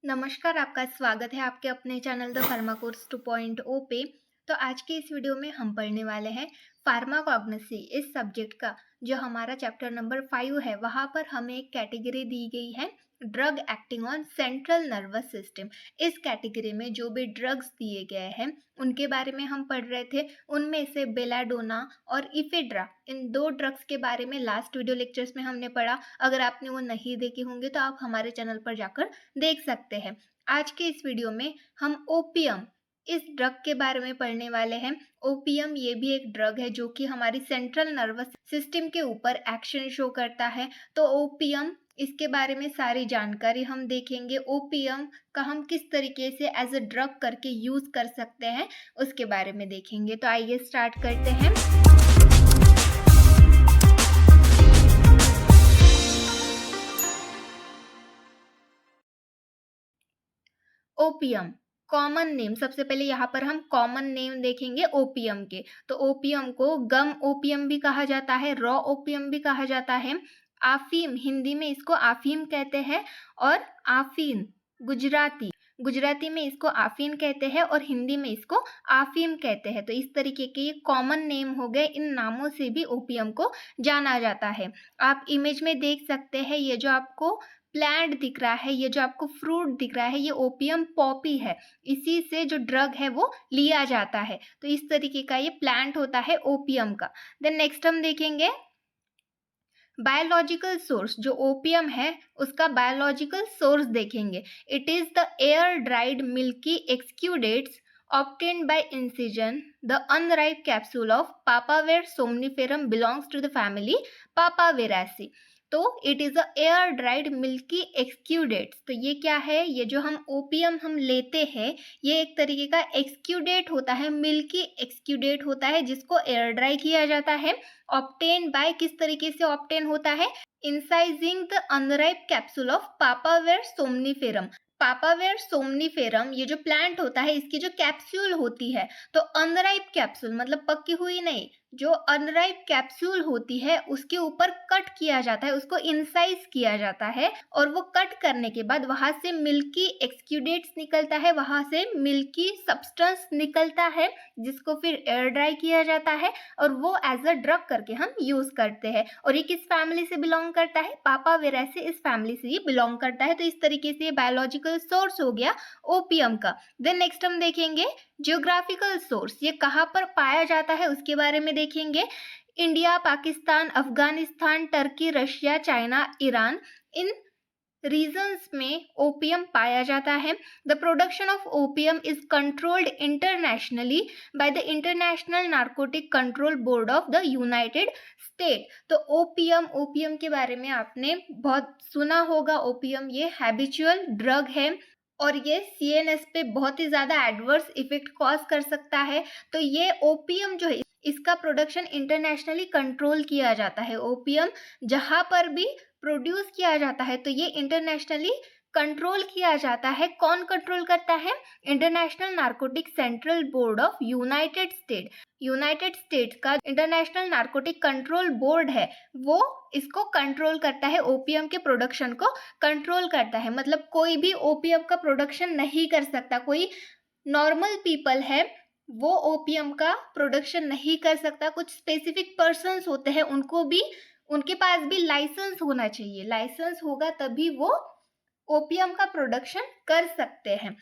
नमस्कार, आपका स्वागत है आपके अपने चैनल द फार्मा कोर्स 2.0 पे। तो आज के इस वीडियो में हम पढ़ने वाले हैं फार्माकोग्नोसी इस सब्जेक्ट का। जो हमारा चैप्टर नंबर 5 है, वहाँ पर हमें एक कैटेगरी दी गई है drug acting on central nervous system. इस कैटेगरी में जो भी ड्रग्स दिए गए हैं उनके बारे में हम पढ़ रहे थे। उनमें से बेलाडोना और इफेड्रा, इन दो ड्रग्स के बारे में लास्ट वीडियो लेक्चर्स में हमने पढ़ा। अगर आपने वो नहीं देखे होंगे तो आप हमारे चैनल पर जाकर देख सकते हैं। आज के इस वीडियो में हम ओपियम इस ड्रग के बारे में पढ़ने वाले हैं। ओपियम ये भी एक ड्रग है जो कि हमारी सेंट्रल नर्वस सिस्टम के ऊपर एक्शन शो करता है। तो ओपियम, इसके बारे में सारी जानकारी हम देखेंगे। ओपियम का हम किस तरीके से एज अ ड्रग करके यूज कर सकते हैं उसके बारे में देखेंगे। तो आइए स्टार्ट करते हैं। ओपियम कॉमन नेम, सबसे पहले यहाँ पर हम कॉमन नेम देखेंगे ओपियम के। तो ओपियम को गम ओपियम भी कहा जाता है, रॉ ओपियम भी कहा जाता है। आफीम, हिंदी में इसको आफीम कहते हैं, और आफीन गुजराती गुजराती में इसको आफीन कहते हैं और हिंदी में इसको आफीम कहते हैं। तो इस तरीके के ये कॉमन नेम हो गए। इन नामों से भी ओपियम को जाना जाता है। आप इमेज में देख सकते हैं, ये जो आपको प्लांट दिख रहा है, ये जो आपको फ्रूट दिख रहा है, ये ओपियम पॉपी है। इसी से जो ड्रग है वो लिया जाता है। तो इस तरीके का ये प्लांट होता है ओपियम का। देन नेक्स्ट हम देखेंगे बायोलॉजिकल सोर्स। जो ओपियम है उसका बायोलॉजिकल सोर्स देखेंगे। It is the air dried milky exudates obtained by incision. The unripe capsule of Papaver somniferum belongs to the family Papaveraceae. तो it is a air dried milky exudates. तो ये क्या है? ये जो हम ओपियम हम लेते हैं, ये एक तरीके का एक्सक्यूडेट होता है, मिल्की एक्सक्यूडेट होता है, जिसको एयर ड्राई किया जाता है। ऑब्टेन बाय, किस तरीके से ऑब्टेन होता है? Incising the unripe capsule of papaver somniferum. Papaver somniferum, ये जो प्लांट होता है, इसकी जो कैप्सूल होती है, तो अनराइप कैप्सूल मतलब पक्की हुई नहीं, जो अनराइप कैप्सूल होती है उसके ऊपर कट किया जाता है, उसको इंसाइज किया जाता है, और वो कट करने के बाद वहां से मिल्की एक्सक्यूडेट्स निकलता है, वहां से मिल्की सब्सटेंस निकलता है, जिसको फिर एयर ड्राई किया जाता है और वो एज अ ड्रग करके हम यूज करते हैं। और ये किस फैमिली से बिलोंग करता है? पापावेरासी, इस फैमिली से ये बिलोंग करता है। तो इस तरीके से बायोलॉजिकल सोर्स हो गया ओपियम का। देन नेक्स्ट हम देखेंगे जियोग्राफिकल सोर्स। ये कहाँ पर पाया जाता है उसके बारे में देखेंगे। India, Pakistan, Afghanistan, Turkey, Russia, China, Iran, इन रीजन्स में ओपियम पाया जाता है। The production of opium is controlled internationally by the international narcotic control board of the united state. तो ओपियम के बारे में आपने बहुत सुना होगा। ओपियम ये हैबिचुअल ड्रग है और ये सीएनएस पे बहुत ही ज़्यादा एडवर्स इफेक्ट कॉज कर सकता है। तो ये ओपियम जो है, इसका प्रोडक्शन इंटरनेशनली कंट्रोल किया जाता है। ओपियम जहाँ पर भी प्रोड्यूस किया जाता है तो ये इंटरनेशनली कंट्रोल किया जाता है। कौन कंट्रोल करता है? International narcotic central board of United state. United states का इंटरनेशनल नार्कोटिक कंट्रोल बोर्ड है, वो इसको कंट्रोल करता है, ओपियम के प्रोडक्शन को कंट्रोल करता है। मतलब कोई भी ओपियम का प्रोडक्शन नहीं कर सकता। कोई नॉर्मल पीपल है वो ओपियम का प्रोडक्शन नहीं कर सकता। कुछ स्पेसिफिक पर्सन्स होते हैं, उनको भी, उनके पास भी लाइसेंस होना चाहिए। लाइसेंस होगा तभी वो ओपियम का प्रोडक्शन कर सकते हैं।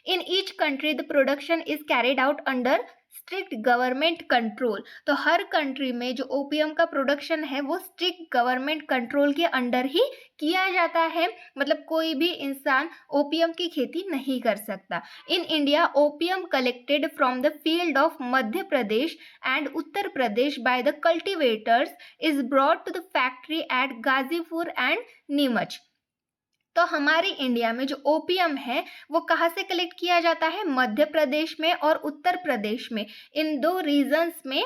In each country the production is carried out under strict government control. तो हर कंट्री में जो ओपियम का प्रोडक्शन है वो स्ट्रिक्ट गवर्नमेंट कंट्रोल के अंडर ही किया जाता है। मतलब कोई भी इंसान ओपियम की खेती नहीं कर सकता। In India opium collected from the field of Madhya Pradesh and Uttar Pradesh by the cultivators is brought to the factory at Ghazipur and Neemuch. तो हमारे इंडिया में जो ओपियम है वो कहाँ से कलेक्ट किया जाता है? मध्य प्रदेश में और उत्तर प्रदेश में। इन दो रीजन्स में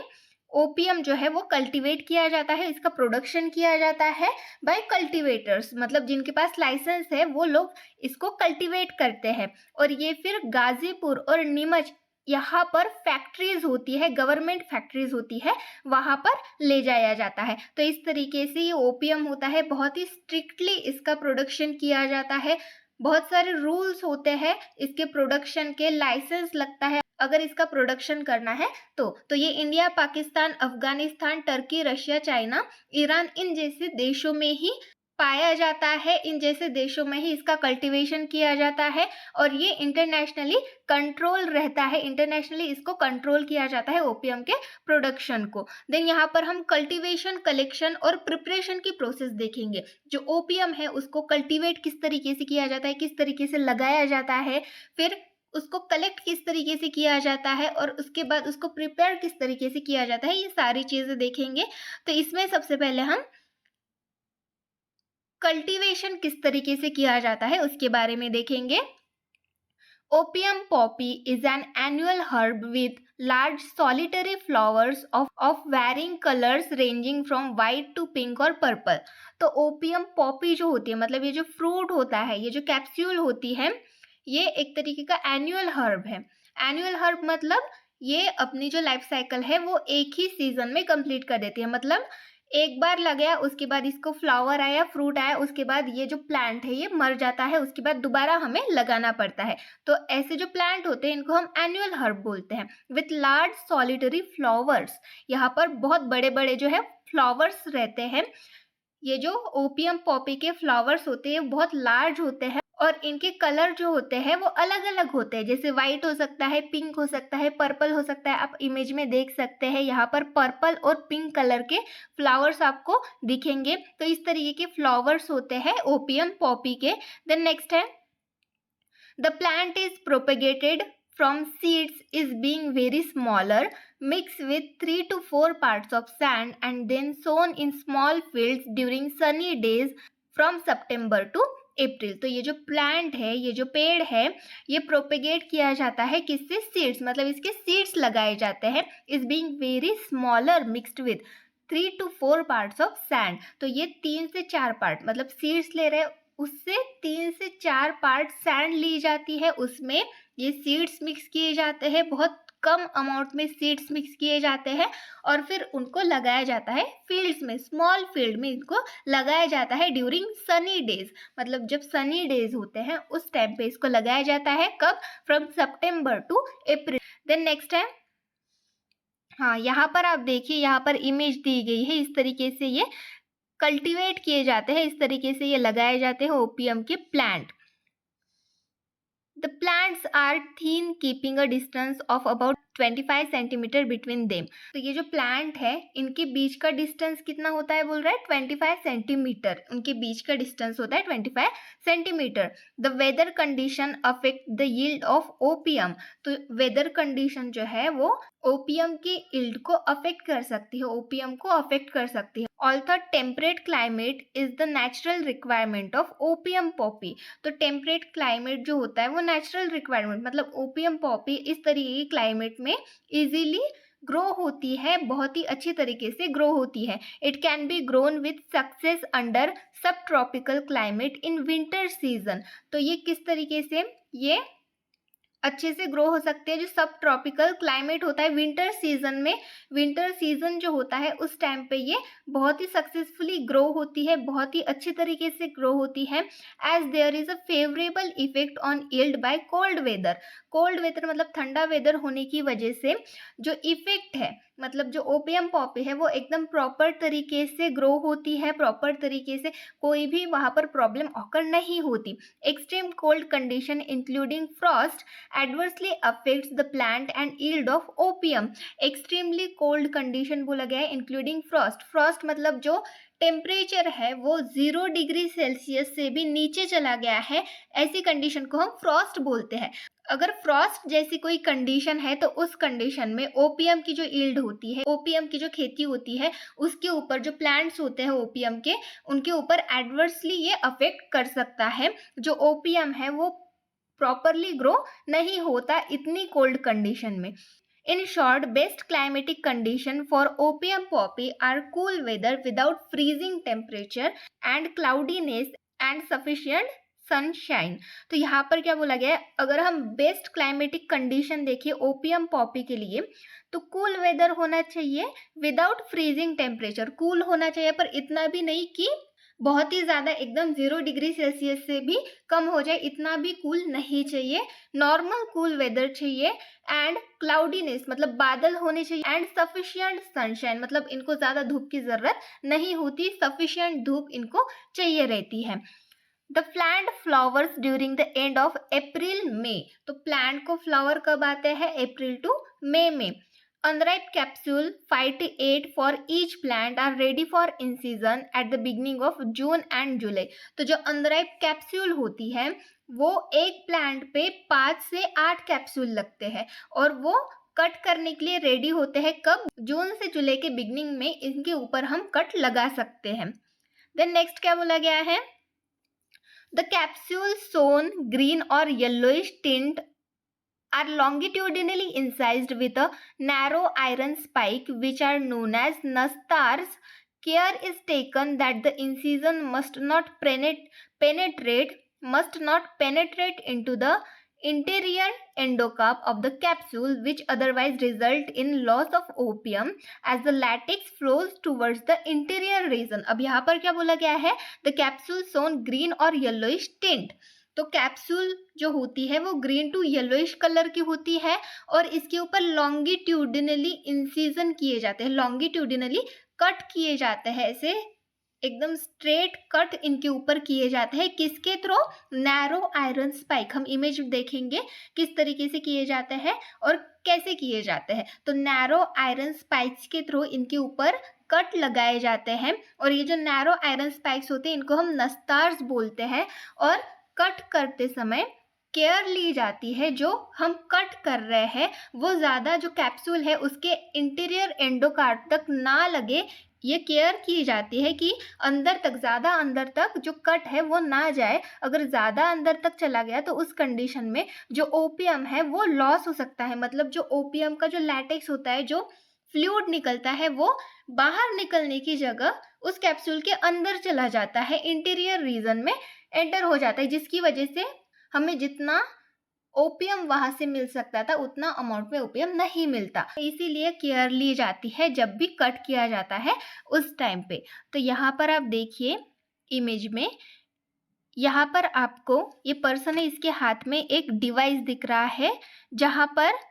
ओपियम जो है वो कल्टीवेट किया जाता है, इसका प्रोडक्शन किया जाता है बाय कल्टीवेटर्स। मतलब जिनके पास लाइसेंस है वो लोग इसको कल्टीवेट करते हैं, और ये फिर गाजीपुर और नीमच, यहाँ पर फैक्ट्रीज होती है, गवर्नमेंट फैक्ट्रीज होती है, वहाँ पर ले जाया जाता है। तो इस तरीके से ये ओपियम होता है, बहुत ही स्ट्रिक्टली इसका प्रोडक्शन किया जाता है। बहुत सारे रूल्स होते हैं इसके प्रोडक्शन के, लाइसेंस लगता है अगर इसका प्रोडक्शन करना है तो ये India, Pakistan, Afghanistan, Turkey, Russia, China, Iran इन जैसे देशों में ही पाया जाता है, इन जैसे देशों में ही इसका कल्टीवेशन किया जाता है और ये इंटरनेशनली कंट्रोल रहता है, इंटरनेशनली इसको कंट्रोल किया जाता है ओपीएम के प्रोडक्शन को। देन यहाँ पर हम कल्टीवेशन, कलेक्शन और प्रिपरेशन की प्रोसेस देखेंगे। जो ओपीएम है उसको कल्टीवेट किस तरीके से किया जाता है, किस तरीके से लगाया जाता है, फिर उसको कलेक्ट किस तरीके से किया जाता है और उसके बाद उसको प्रिपेयर किस तरीके से किया जाता है, ये सारी चीजें देखेंगे। तो इसमें सबसे पहले हम कल्टीवेशन किस तरीके से किया जाता है उसके बारे में देखेंगे। Opium poppy is an annual herb with large solitary flowers of varying colors ranging from white to pink और purple। तो ओपियम पॉपी जो होती है, मतलब ये जो फ्रूट होता है, ये जो कैप्सूल होती है, ये एक तरीके का एनुअल हर्ब है। एनुअल हर्ब मतलब ये अपनी जो लाइफ साइकिल है वो एक ही सीजन में कंप्लीट कर देती है। मतलब एक बार लगाया, उसके बाद इसको फ्लावर आया, फ्रूट आया, उसके बाद ये जो प्लांट है ये मर जाता है, उसके बाद दोबारा हमें लगाना पड़ता है। तो ऐसे जो प्लांट होते हैं इनको हम एनुअल हर्ब बोलते हैं। विथ लार्ज सॉलिटरी फ्लावर्स, यहाँ पर बहुत बड़े बड़े जो है फ्लावर्स रहते हैं। ये जो ओपियम पॉपी के फ्लावर्स होते हैं बहुत लार्ज होते हैं और इनके कलर जो होते हैं वो अलग अलग होते हैं। जैसे वाइट हो सकता है, पिंक हो सकता है, पर्पल हो सकता है। आप इमेज में देख सकते हैं यहाँ पर पर्पल और पिंक कलर के फ्लावर्स आपको दिखेंगे। तो इस तरीके के फ्लावर्स होते हैं ओपियम पॉपी के। Then next is the plant is propagated from seeds is being very smaller, mixed with 3 to 4 parts of sand and then sown in small fields during sunny days from September to अप्रैल। तो ये जो plant है, ये जो पेड़ है, ये propagate किया जाता है किससे? सीड्स, मतलब इसके सीड्स लगाए जाते हैं। Is being very smaller mixed with 3 to 4 parts of sand. तो ये 3 से 4 पार्ट, मतलब सीड्स ले रहे, उससे 3 से 4 पार्ट सैंड ली जाती है, उसमें ये सीड्स मिक्स किए जाते हैं, बहुत कम अमाउंट में सीड्स मिक्स किए जाते हैं और फिर उनको लगाया जाता है फील्ड्स में, स्मॉल फील्ड में इनको लगाया जाता है ड्यूरिंग सनी डेज। मतलब जब सनी डेज होते हैं उस टाइम पे इसको लगाया जाता है। कब? From September to April. Then next है, हाँ यहाँ पर आप देखिए, यहाँ पर इमेज दी गई है, इस तरीके से ये कल्टीवेट किए जाते हैं, इस तरीके से ये लगाए जाते हैं ओपियम के plant. The plants are thin, keeping a distance of about 25 centimetre between them. तो ये जो प्लांट है इनके बीच का डिस्टेंस कितना होता है बोल रहा है? 25 सेंटीमीटर। उनके बीच का डिस्टेंस होता है 25 centimetre. The weather condition affect the yield of opium. तो वेदर कंडीशन जो है वो ओपियम की यील्ड को अफेक्ट कर सकती है, ओपियम को अफेक्ट कर सकती है। Although temperate climate is the natural requirement of opium poppy. तो टेम्परेट क्लाइमेट जो होता है वो नेचुरल रिक्वायरमेंट, मतलब ओपियम पॉपी इस तरीके की क्लाइमेट में इजीली ग्रो होती है, बहुत ही अच्छी तरीके से ग्रो होती है। It can be grown with success under sub tropical climate in winter season. तो ये किस तरीके से ये अच्छे से ग्रो हो सकते हैं? जो सब ट्रॉपिकल क्लाइमेट होता है विंटर सीजन में, विंटर सीजन जो होता है उस टाइम पे ये बहुत ही सक्सेसफुली ग्रो होती है, बहुत ही अच्छे तरीके से ग्रो होती है। As there is a favourable effect on yield by cold weather. Cold weather मतलब ठंडा वेदर होने की वजह से जो इफेक्ट है, मतलब जो ओपियम पॉपी है वो एकदम प्रॉपर तरीके से ग्रो होती है, प्रॉपर तरीके से कोई भी वहाँ पर प्रॉब्लम ऑकर नहीं होती। Extreme cold condition including Frost adversely affects the plant and yield of opium। extremely cold condition बोला गया है इंक्लूडिंग फ्रॉस्ट। फ्रॉस्ट मतलब जो टेम्परेचर है वो 0 डिग्री सेल्सियस से भी नीचे चला गया है, ऐसी कंडीशन को हम फ्रॉस्ट बोलते हैं। अगर फ्रॉस्ट जैसी कोई कंडीशन है तो उस कंडीशन में ओपियम की जो यील्ड होती है, ओपियम की जो खेती होती है, उसके ऊपर जो प्लांट्स होते हैं ओपियम के, उनके ऊपर एडवर्सली ये अफेक्ट कर सकता है। जो ओपियम है वो प्रॉपरली ग्रो नहीं होता इतनी कोल्ड कंडीशन में। In short, best climatic condition for opium poppy are cool weather without freezing temperature and cloudiness and sufficient sunshine. तो यहाँ पर क्या बोला गया है? अगर हम बेस्ट क्लाइमेटिक कंडीशन देखिए ओपियम पॉपी के लिए तो कूल वेदर होना चाहिए विदाउट फ्रीजिंग टेम्परेचर। कूल होना चाहिए पर इतना भी नहीं कि बहुत ही ज़्यादा एकदम 0 डिग्री सेल्सियस से भी कम हो जाए, इतना भी कूल नहीं चाहिए, नॉर्मल कूल वेदर चाहिए। एंड क्लाउडीनेस मतलब बादल होने चाहिए, एंड सफिशिएंट सनशाइन मतलब इनको ज़्यादा धूप की ज़रूरत नहीं होती, सफिशिएंट धूप इनको चाहिए रहती है। The plant flowers during the end of April May, तो प्लांट को फ्लावर कब आते हैं, अप्रैल टू मई में। Unripe capsule 5 to 8 for each plant are ready for in season at the beginning of June and July। तो जो अनराइप कैप्सूल होती है वो एक प्लांट पे 5 से 8 कैप्सूल लगते हैं और वो कट करने के लिए रेडी होते हैं कब, जून से जुलाई के बिगनिंग में इनके ऊपर हम कट लगा सकते हैं। देन नेक्स्ट क्या बोला गया है, द कैप्सूल सोन ग्रीन और yellowish tint are longitudinally incised with a narrow iron spike which are known as nastars. Care is taken that the incision must not penetrate into the interior endocarp of the capsule, which otherwise result in loss of opium as the latex flows towards the interior region। अब यहाँ पर क्या बोला गया है, the capsule shown green और yellowish tint। तो capsule जो होती है वो ग्रीन टू येलोइश कलर की होती है और इसके ऊपर लॉन्गिट्यूडिनली इंसिजन किए जाते हैं, लॉन्गिट्यूडिनली कट किए जाते हैं, ऐसे एकदम स्ट्रेट कट इनके ऊपर किए जाते हैं। किसके थ्रू, नैरो आयरन स्पाइक। हम इमेज देखेंगे किस तरीके से किए जाते हैं और कैसे किए जाते हैं। तो नैरो आयरन स्पाइक्स के थ्रू इनके ऊपर कट लगाए जाते हैं और ये जो नैरो आयरन स्पाइक्स होते हैं इनको हम नस्तार्स बोलते हैं। और कट करते समय केयर ली जाती है, जो हम कट कर रहे हैं वो ज़्यादा जो कैप्सूल है उसके इंटीरियर एंडोकार्ड तक ना लगे, ये केयर की जाती है कि अंदर तक, ज़्यादा अंदर तक जो कट है वो ना जाए। अगर ज़्यादा अंदर तक चला गया तो उस कंडीशन में जो ओपियम है वो लॉस हो सकता है। मतलब जो ओपियम का जो लैटेक्स होता है, जो फ्लूइड निकलता है, वो बाहर निकलने की जगह उस कैप्सूल के अंदर चला जाता है, इंटीरियर रीजन में एंटर हो जाता है, जिसकी वजह से हमें जितना ओपियम वहां से मिल सकता था उतना अमाउंट में ओपियम नहीं मिलता। इसीलिए केयर ली जाती है जब भी कट किया जाता है उस टाइम पे। तो यहाँ पर आप देखिए इमेज में, यहाँ पर आपको ये पर्सन है, इसके हाथ में एक डिवाइस दिख रहा है जहाँ पर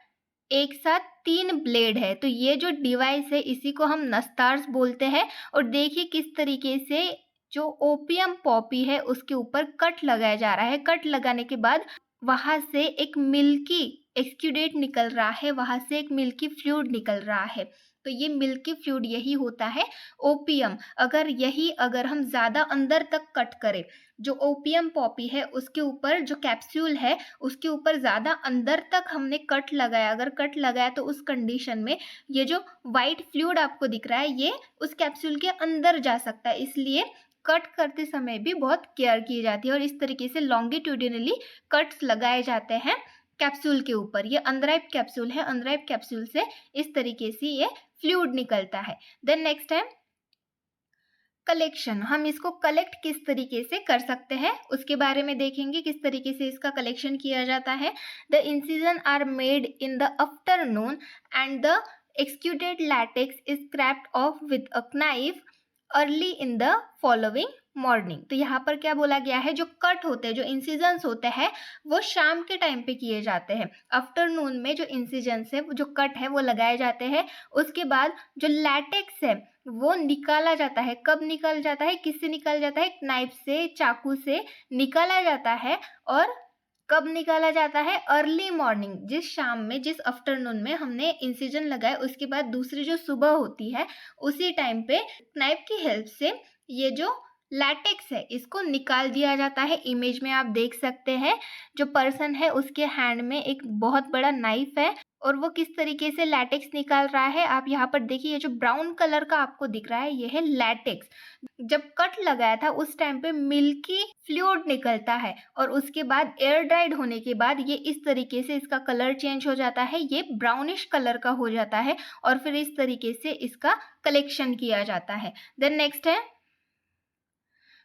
एक साथ 3 ब्लेड है। तो ये जो डिवाइस है इसी को हम नस्तार्स बोलते हैं। और देखिए किस तरीके से जो ओपियम पॉपी है उसके ऊपर कट लगाया जा रहा है। कट लगाने के बाद वहां से एक मिल्की एक्सक्यूडेट निकल रहा है, वहां से एक मिल्की फ्लूइड निकल रहा है। तो ये मिल्की फ्लूइड यही होता है ओपियम। अगर हम ज़्यादा अंदर तक कट करें, जो ओपियम पॉपी है उसके ऊपर जो कैप्सूल है उसके ऊपर ज़्यादा अंदर तक हमने कट लगाया, अगर कट लगाया तो उस कंडीशन में ये जो वाइट फ्लूइड आपको दिख रहा है ये उस कैप्सूल के अंदर जा सकता है। इसलिए कट करते समय भी बहुत केयर की जाती है और इस तरीके से लॉन्गिट्यूडिनली कट्स लगाए जाते हैं कैप्सूल के ऊपर। ये अनराइप कैप्सूल है, अनराइप कैप्सूल से इस तरीके से ये फ्लूइड निकलता है। देन नेक्स्ट है कलेक्शन। हम इसको कलेक्ट किस तरीके से कर सकते हैं उसके बारे में देखेंगे, किस तरीके से इसका कलेक्शन किया जाता है। The incision are made in the afternoon and the exudated latex is scraped off with a knife early in the following morning. तो यहाँ पर क्या बोला गया है, जो कट होते हैं, जो इंसिजन्स होते हैं वो शाम के टाइम पे किए जाते हैं। आफ्टरनून में जो इंसिजन्स है, जो कट है वो लगाए जाते हैं। उसके बाद जो लैटेक्स है वो निकाला जाता है। कब निकल जाता है, किससे निकल जाता है, नाइफ से, चाकू से निकाला जाता है। और कब निकाला जाता है, अर्ली मॉर्निंग, जिस शाम में, जिस आफ्टरनून में हमने इंसिजन लगाया उसके बाद दूसरी जो सुबह होती है उसी टाइम पे नाइफ की हेल्प से ये जो लैटेक्स है इसको निकाल दिया जाता है। इमेज में आप देख सकते हैं जो पर्सन है उसके हैंड में एक बहुत बड़ा नाइफ है और वो किस तरीके से लैटेक्स निकाल रहा है। आप यहाँ पर देखिए, ये जो ब्राउन कलर का आपको दिख रहा है ये है लैटेक्स। जब कट लगाया था उस टाइम पे मिल्की फ्लूइड निकलता है और उसके बाद एयर ड्राइड होने के बाद ये इस तरीके से इसका कलर चेंज हो जाता है, ये ब्राउनिश कलर का हो जाता है और फिर इस तरीके से इसका कलेक्शन किया जाता है। Then next is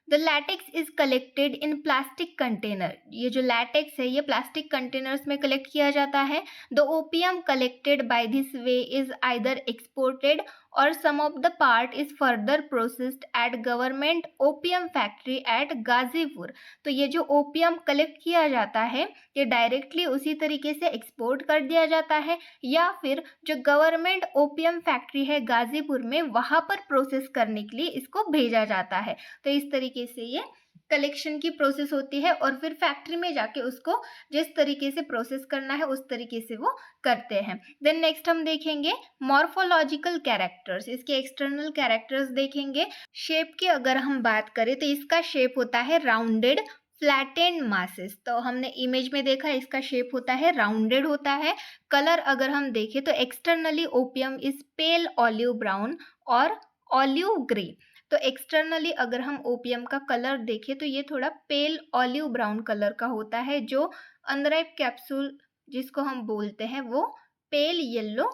the latex is collected in plastic container. ये जो लैटेक्स है ये प्लास्टिक कंटेनर्स में कलेक्ट किया जाता है। The opium collected by this way is either exported और some of the part is further processed at government opium factory at Ghazipur. तो ये जो ओपीएम कलेक्ट किया जाता है ये डायरेक्टली उसी तरीके से एक्सपोर्ट कर दिया जाता है या फिर जो गवर्नमेंट ओपीएम फैक्ट्री है गाजीपुर में वहाँ पर प्रोसेस करने के लिए इसको भेजा जाता है। तो इस तरीके से ये कलेक्शन की प्रोसेस होती है और फिर फैक्ट्री में जाके उसको जिस तरीके से प्रोसेस करना है उस तरीके से वो करते हैं। देन नेक्स्ट हम देखेंगे मॉर्फोलॉजिकल कैरेक्टर्स, इसके एक्सटर्नल कैरेक्टर्स देखेंगे। शेप की अगर हम बात करें तो इसका शेप होता है राउंडेड फ्लैटेंड मासेस। तो हमने इमेज में देखा इसका शेप होता है राउंडेड होता है। कलर अगर हम देखें तो externally opium is pail olive brown और ऑलिव ग्रे। तो एक्सटर्नली अगर हम ओपियम का कलर देखें तो ये थोड़ा पेल ऑलिव ब्राउन कलर का होता है। जो अनराइप कैप्सूल जिसको हम बोलते हैं वो पेल येलो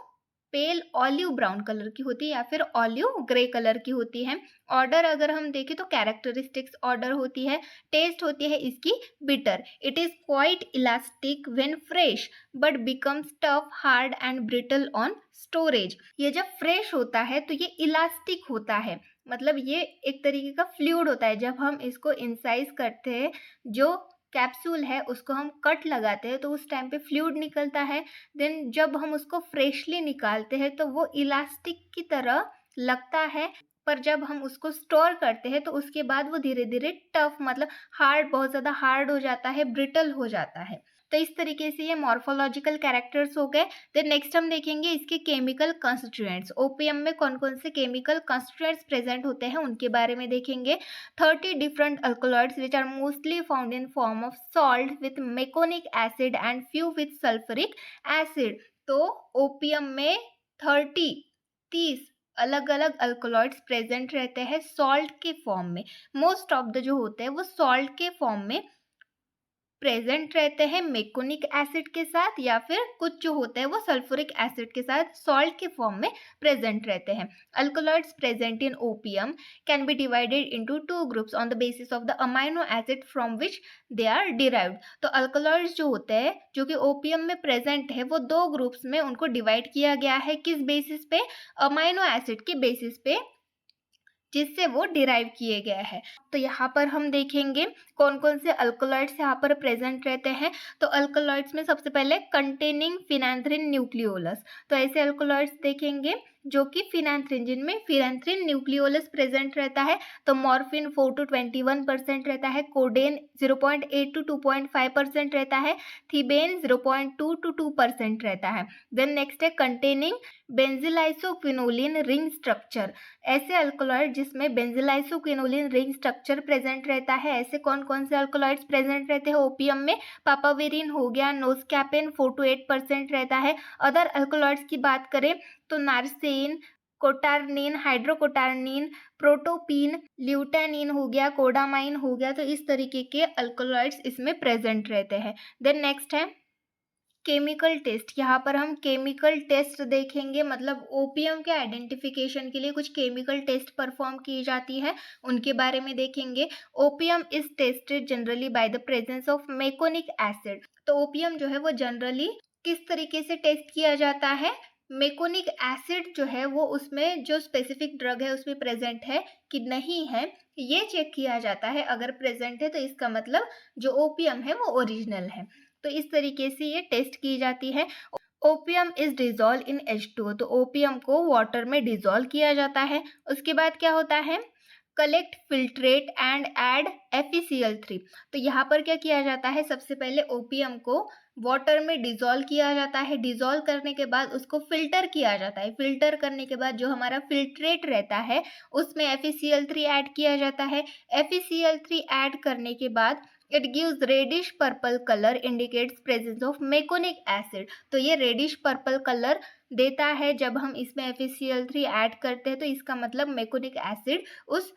पेल ऑलिव ब्राउन कलर की होती है या फिर ऑलिव ग्रे कलर की होती है। ऑर्डर अगर हम देखें तो कैरेक्टरिस्टिक्स ऑर्डर होती है। टेस्ट होती है इसकी bitter. It is quite elastic when fresh but becomes tough hard and brittle on storage. ये जब फ्रेश होता है तो ये इलास्टिक होता है, मतलब ये एक तरीके का फ्लूइड होता है। जब हम इसको इंसाइज करते हैं जो कैप्सूल है उसको हम कट लगाते हैं तो उस टाइम पे फ्लूइड निकलता है। देन जब हम उसको फ्रेशली निकालते हैं तो वो इलास्टिक की तरह लगता है, पर जब हम उसको स्टोर करते हैं तो उसके बाद वो धीरे धीरे टफ मतलब हार्ड बहुत ज़्यादा हार्ड हो जाता है, ब्रिटल हो जाता है। तो इस तरीके से ये मॉर्फोलॉजिकल कैरेक्टर्स हो गए। देन नेक्स्ट हम देखेंगे इसके केमिकल कंस्टिट्यूएंट्स। ओपीएम में कौन कौन से केमिकल कंस्टिट्यूएंट्स प्रेजेंट होते हैं उनके बारे में देखेंगे। 30 different alkaloids which are mostly found in form of salt with meconic acid and few with sulfuric acid। तो ओपियम में 30 अलग अलग अल्कलॉइड्स प्रेजेंट रहते हैं सॉल्ट के फॉर्म में। मोस्ट ऑफ द जो होते हैं वो सॉल्ट के फॉर्म में प्रेजेंट रहते हैं मेकोनिक एसिड के साथ या फिर कुछ जो होते हैं वो सल्फ्यूरिक एसिड के साथ सॉल्ट के फॉर्म में प्रेजेंट रहते हैं। Alkaloids present in opium can be divided into 2 groups on the basis of the amino acid from which they are derived. तो अल्कलॉइड्स जो होते हैं जो कि ओपियम में प्रेजेंट है वो 2 ग्रुप्स में उनको डिवाइड किया गया है। किस बेसिस पे? अमाइनो एसिड के बेसिस पे जिससे वो डिराइव किए गए हैं। तो यहाँ पर हम देखेंगे कौन कौन से अल्कलॉइड्स यहाँ पर प्रेजेंट रहते हैं। तो अल्कलॉइड्स में सबसे पहले कंटेनिंग फिनांथ्रिन न्यूक्लियोलस। तो ऐसे अल्कलॉइड्स देखेंगे जो कि फिनांथ्रिन जिनमें फिनांथ्रिन न्यूक्लियोलस प्रेजेंट रहता है। तो मॉर्फिन 4 to 21% रहता है, कोडेन 0.8 to 2.5% रहता है, थीबेन 0.2 to 2% रहता है। देन नेक्स्ट है कंटेनिंग बेंजिलाइसोक्विनोलिन रिंग स्ट्रक्चर। ऐसे अल्कलॉइड जिसमें बेंजिलाइसोक्विनोलिन रिंग स्ट्रक्चर प्रेजेंट रहता है। ऐसे कौन कौन से अल्कलॉइड्स प्रेजेंट रहते हैं ओपियम में? पापावेरिन हो गया, नोस्कैपेन 4 to 8% रहता है। अदर अल्कलॉइड्स की बात करें तो नार्सेन, कोटार्निन, हाइड्रोकोटार्निन, प्रोटोपीन, ल्यूटानिन हो गया, कोडामाइन हो गया। तो इस तरीके के अल्कलॉइड्स इसमें प्रेजेंट रहते हैं। देन नेक्स्ट है केमिकल टेस्ट। यहाँ पर हम केमिकल टेस्ट देखेंगे, मतलब ओपियम के आइडेंटिफिकेशन के लिए कुछ केमिकल टेस्ट परफॉर्म की जाती है उनके बारे में देखेंगे। Opium is tested generally by the presence of meconic acid. तो ओपियम जो है वो जनरली किस तरीके से टेस्ट किया जाता है? मेकोनिक एसिड जो है वो उसमें जो स्पेसिफिक ड्रग है उसमें प्रेजेंट है कि नहीं है ये चेक किया जाता है। अगर प्रेजेंट है तो इसका मतलब जो ओपियम है वो ओरिजिनल है। तो इस तरीके से ये टेस्ट की जाती है। Opium is dissolve in H2O। तो ओपियम को वाटर में डिजोल्व किया जाता है। उसके बाद क्या होता है? Collect, filtrate and add FeCl3। तो यहाँ पर क्या किया जाता है? सबसे पहले ओपियम को वाटर में डिजोल्व किया जाता है। डिजोल्व करने के बाद उसको फिल्टर किया जाता है। फिल्टर करने के बाद जो हमारा फिल्ट्रेट रहता है उसमें FeCl3 ऐड किया जाता है। FeCl3 ऐड करने के बाद it gives reddish purple colour, indicates presence of meconic acid. तो ये रेडिश पर्पल कलर देता है जब हम इसमें FeCl3 ऐड करते हैं। तो इसका मतलब मेकोनिक एसिड उस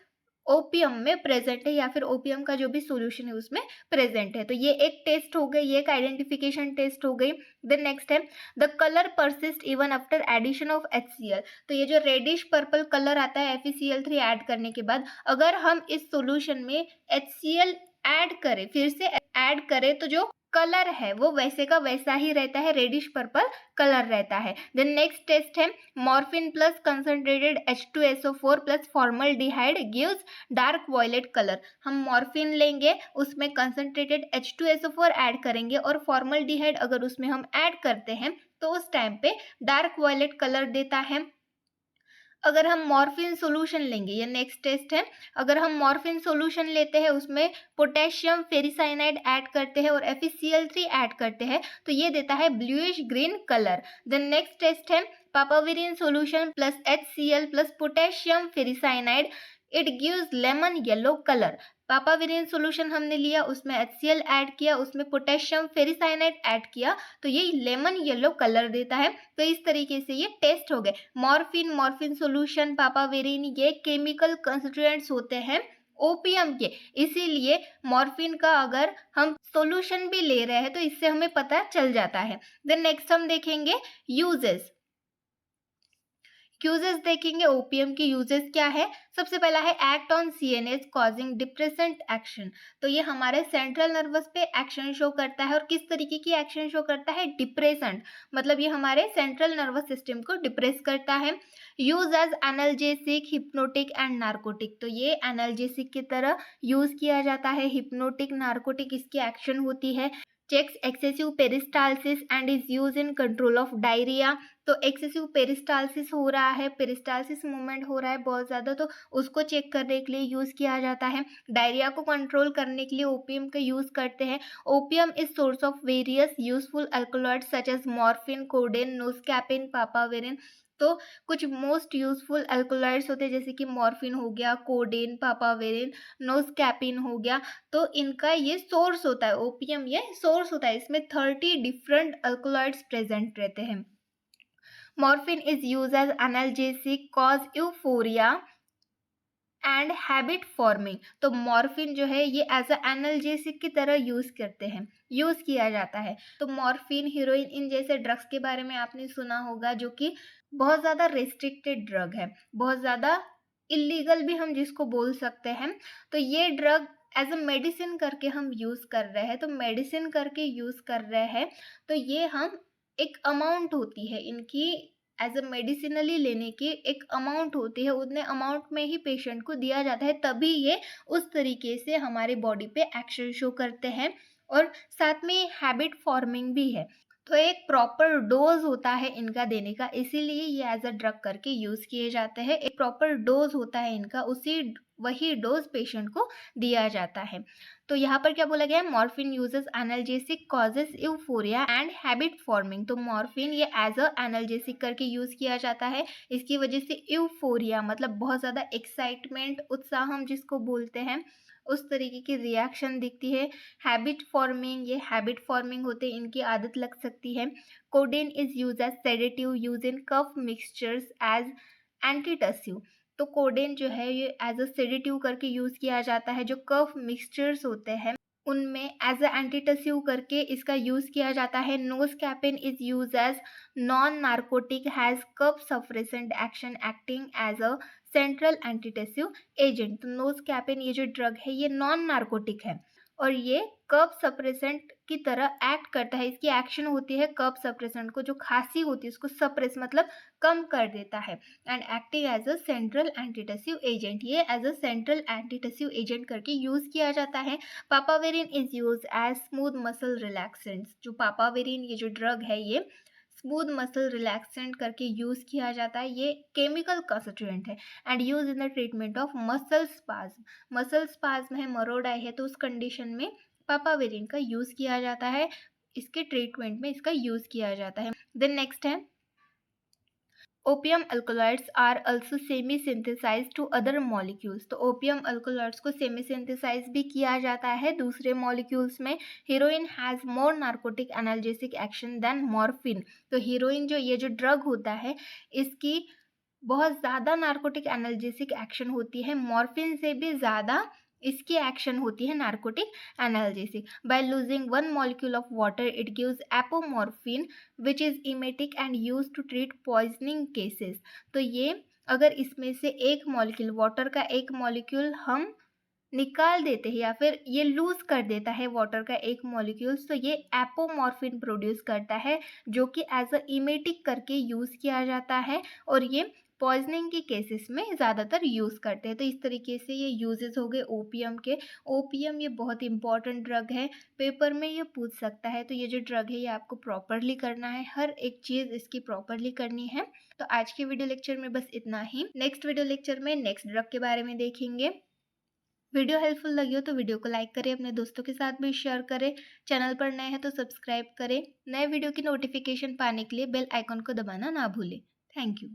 ओपियम में प्रेजेंट है या फिर ओपियम का जो भी सॉल्यूशन है उसमें प्रेजेंट है। तो ये एक टेस्ट हो गई, ये एक आइडेंटिफिकेशन टेस्ट हो गई। Then next is the colour persist even after addition of HCl। तो ये जो रेडिश पर्पल कलर आता है FeCl3 ऐड करने के बाद, अगर हम इस सॉल्यूशन में HCl ऐड करें, फिर से ऐड करें, तो जो कलर है वो वैसे का वैसा ही रहता है, रेडिश पर्पल कलर रहता है। Then next test is morphine plus concentrated H2SO4 plus formaldehyde gives dark violet colour. हम मॉर्फिन लेंगे, उसमें कंसंट्रेटेड H2SO4 ऐड करेंगे और फॉर्मल्डिहाइड अगर उसमें हम ऐड करते हैं तो उस टाइम पे डार्क वॉयलेट कलर देता है। अगर हम मॉर्फिन सॉल्यूशन लेंगे, ये नेक्स्ट टेस्ट है, अगर हम मॉर्फिन सॉल्यूशन लेते हैं उसमें पोटेशियम फेरिसाइनाइड ऐड करते हैं और FeCl3 ऐड करते हैं तो ये देता है bluish green colour. Then next test है papaverine solution plus HCl plus potassium ferricyanide, it gives lemon yellow colour. Papaverine solution हमने लिया, उसमें HCl ऐड किया, उसमें पोटेशियम फेरिसाइनाइड ऐड किया तो ये लेमन येलो कलर देता है। तो इस तरीके से ये टेस्ट हो गए। मॉर्फिन सॉल्यूशन, पापावेरिन ये केमिकल कंस्टिट्यूएंट्स होते हैं ओपियम के, इसीलिए मॉर्फिन का अगर हम सॉल्यूशन भी ले रहे हैं तो इससे हमें पता चल जाता है। देन नेक्स्ट हम देखेंगे यूजेस। यूजेस देखेंगे ओपीएम की यूजेस क्या है। सबसे पहला है act on CNS causing depressant action. तो ये हमारे सेंट्रल नर्वस पे एक्शन शो करता है और किस तरीके की एक्शन शो करता है, डिप्रेसेंट, मतलब ये हमारे सेंट्रल नर्वस सिस्टम को डिप्रेस करता है। Use as analgesic, hypnotic and narcotic. तो ये एनाल्जेसिक की तरह यूज किया जाता है, हिप्नोटिक नार्कोटिक इसकी एक्शन होती है। Checks excessive peristalsis and is use in control of diarrhoea. तो एक्सेसिव पेरिस्टालसिस हो रहा है, पेरिस्टालसिस मूवमेंट हो रहा है बहुत ज़्यादा, तो उसको चेक करने के लिए यूज़ किया जाता है। डायरिया को कंट्रोल करने के लिए ओपियम का यूज़ करते हैं। Opium is source of various useful alkaloids such as morphine, codeine, noscapine, papaverine. तो कुछ मोस्ट यूजफुल अल्कलॉइड्स होते हैं जैसे कि मॉर्फिन हो गया, कोडेन, पापावेरिन, नोस्कैपिन हो गया। तो इनका ये सोर्स होता है, ओपियम ये सोर्स होता है, इसमें 30 डिफरेंट अल्कलॉइड्स प्रेजेंट रहते हैं। Morphine is use as analgesic, cause euphoria and habit forming. तो मॉर्फिन जो है ये एज अ एनाल्जेसिक की तरह यूज किया जाता है। तो मॉर्फिन, हीरोइन, इन जैसे ड्रग्स के बारे में आपने सुना होगा जो कि बहुत ज़्यादा रेस्ट्रिक्टेड ड्रग है, बहुत ज़्यादा इलीगल भी हम जिसको बोल सकते हैं। तो ये ड्रग एज अ मेडिसिन करके हम यूज़ कर रहे हैं, तो मेडिसिन करके यूज़ कर रहे हैं तो ये हम एक अमाउंट होती है इनकी, एज अ मेडिसिनली लेने की एक अमाउंट होती है, उतने अमाउंट में ही पेशेंट को दिया जाता है, तभी ये उस तरीके से हमारे बॉडी पे एक्शन शो करते हैं। और साथ में हैबिट फॉर्मिंग भी है, तो एक प्रॉपर डोज होता है इनका देने का, इसीलिए ये एज अ ड्रग करके यूज़ किए जाते हैं। एक प्रॉपर डोज होता है इनका, वही डोज पेशेंट को दिया जाता है। तो यहाँ पर क्या बोला गया है, morphine uses analgesic, causes euphoria and habit forming. तो मॉर्फिन ये एज अ एनाल्जेसिक करके यूज़ किया जाता है, इसकी वजह से यूफोरिया मतलब बहुत ज़्यादा एक्साइटमेंट, उत्साह हम जिसको बोलते हैं, उस तरीके की रिएक्शन दिखती है। हैबिट फॉर्मिंग, ये हैबिट फॉर्मिंग होते हैं, इनकी आदत लग सकती है। Codeine is use as sedative, use in cough mixtures as antitussive. तो कोडेन जो है ये एज अ सेडेटिव करके यूज़ किया जाता है, जो कफ मिक्सचर्स होते हैं उनमें एज अ एंटीटसिव करके इसका यूज़ किया जाता है। Noscapine is use as non narcotic, has cough suppressant action, acting as a central antitussive agent. तो नोस्कैपिन ये जो ड्रग है ये नॉन नार्कोटिक है और ये कफ सप्रेसेंट की तरह एक्ट करता है, इसकी एक्शन होती है कफ सप्रेसेंट को, जो खांसी होती है उसको सप्रेस मतलब कम कर देता है। And acting as a central antitussive agent, ये as a central antitussive agent करके यूज़ किया जाता है। Papaverine is use as smooth muscle relaxants. जो पापावेरिन ये जो ड्रग है ये स्मूथ मसल रिलैक्सेंट करके यूज़ किया जाता है, ये केमिकल कंस्टिट्यूएंट है। And use in the treatment of muscle spasm. Muscle spasm है, मरोड़ है, तो उस कंडीशन में पापावेरिन का यूज़ किया जाता है, इसके ट्रीटमेंट में इसका यूज़ किया जाता है। Then next is opium alkaloids are also semi synthesize to other molecules. तो ओपियम अल्कलॉइड्स को सेमी सिंथेसाइज भी किया जाता है दूसरे मॉलिक्यूल्स में। Heroin has more narcotic analgesic action than morphine. तो हीरोइन जो ये जो ड्रग होता है इसकी बहुत ज़्यादा नार्कोटिक एनाल्जेसिक एक्शन होती है, मॉर्फिन से भी ज़्यादा इसकी एक्शन होती है narcotic analgesic. By losing one molecule of water it gives apomorphine which is emetic and use to treat poisoning cases. तो ये अगर इसमें से एक मॉलिक्यूल, वाटर का एक मॉलिक्यूल हम निकाल देते हैं या फिर ये लूज़ कर देता है वाटर का एक मॉलिक्यूल्स, तो ये एपोमॉर्फिन प्रोड्यूस करता है, जो कि एज़ अ इमेटिक करके यूज़ किया जाता है और ये पॉइज़निंग के केसेस में ज़्यादातर यूज़ करते हैं। तो इस तरीके से ये यूजेस हो गए ओपीएम के। ओपीएम ये बहुत इंपॉर्टेंट ड्रग है, पेपर में ये पूछ सकता है, तो ये जो ड्रग है ये आपको प्रॉपरली करना है, हर एक चीज़ इसकी प्रॉपरली करनी है। तो आज के वीडियो लेक्चर में बस इतना ही। नेक्स्ट वीडियो लेक्चर में नेक्स्ट ड्रग के बारे में देखेंगे। वीडियो हेल्पफुल लगी हो तो वीडियो को लाइक करें, अपने दोस्तों के साथ भी शेयर करें। चैनल पर नए हैं तो सब्सक्राइब करें। नए वीडियो की नोटिफिकेशन पाने के लिए बेल आइकन को दबाना ना भूलें। Thank you.